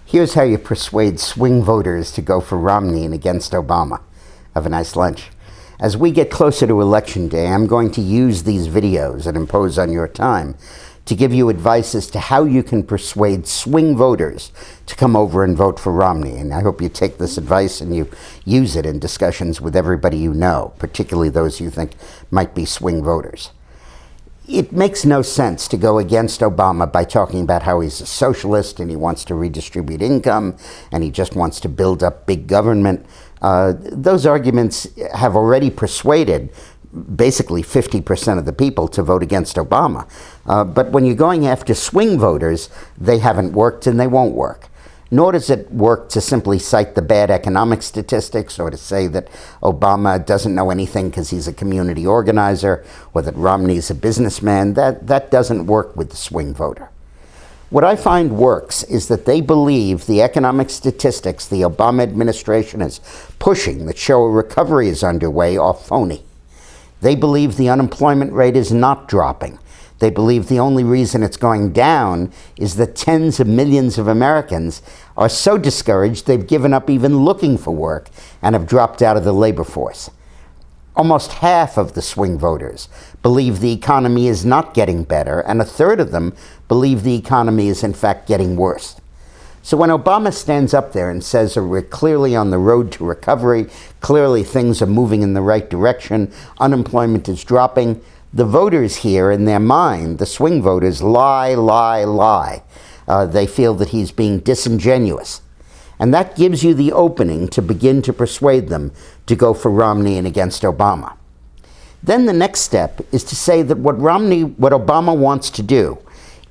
Here's how you persuade swing voters to go for Romney and against Obama. Have a nice lunch. As we get closer to Election Day, I'm going to use these videos and impose on your time to give you advice as to how you can persuade swing voters to come over and vote for Romney. And I hope you take this advice and you use it in discussions with everybody you know, particularly those you think might be swing voters. It makes no sense to go against Obama by talking about how he's a socialist and he wants to redistribute income and he just wants to build up big government. Those arguments have already persuaded basically 50% of the people to vote against Obama. But when you're going after swing voters, they haven't worked and they won't work. Nor does it work to simply cite the bad economic statistics or to say that Obama doesn't know anything because he's a community organizer or that Romney's a businessman. That doesn't work with the swing voter. What I find works is that they believe the economic statistics the Obama administration is pushing that show a recovery is underway are phony. They believe the unemployment rate is not dropping. They believe the only reason it's going down is that tens of millions of Americans are so discouraged they've given up even looking for work and have dropped out of the labor force. Almost half of the swing voters believe the economy is not getting better, and a third of them believe the economy is in fact getting worse. So when Obama stands up there and says we're clearly on the road to recovery, clearly things are moving in the right direction, unemployment is dropping, the voters here, in their mind, the swing voters, lie. They feel that he's being disingenuous. And that gives you the opening to begin to persuade them to go for Romney and against Obama. Then the next step is to say that what Obama wants to do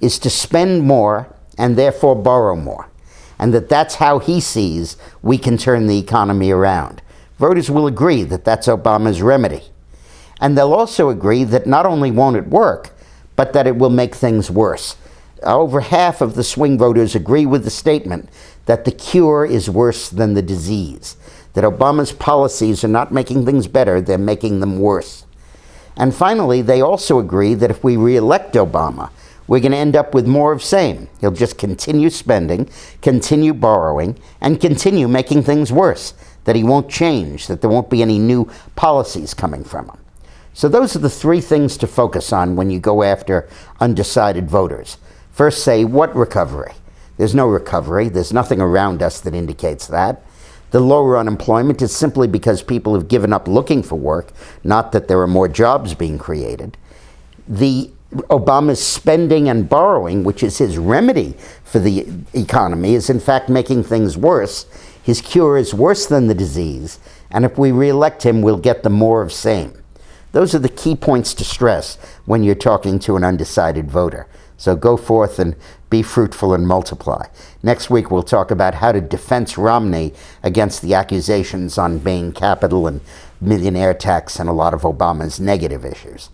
is to spend more and therefore borrow more. And that's how he sees we can turn the economy around. Voters will agree that that's Obama's remedy. And they'll also agree that not only won't it work, but that it will make things worse. Over half of the swing voters agree with the statement that the cure is worse than the disease, that Obama's policies are not making things better, they're making them worse. And finally, they also agree that if we re-elect Obama, we're going to end up with more of same. He'll just continue spending, continue borrowing, and continue making things worse, that he won't change, that there won't be any new policies coming from him. So those are the three things to focus on when you go after undecided voters. First, say, what recovery? There's no recovery. There's nothing around us that indicates that. The lower unemployment is simply because people have given up looking for work, not that there are more jobs being created. Obama's spending and borrowing, which is his remedy for the economy, is in fact making things worse. His cure is worse than the disease, and if we re-elect him, we'll get the more of same. Those are the key points to stress when you're talking to an undecided voter. So go forth and be fruitful and multiply. Next week, we'll talk about how to defense Romney against the accusations on Bain Capital and millionaire tax and a lot of Obama's negative issues.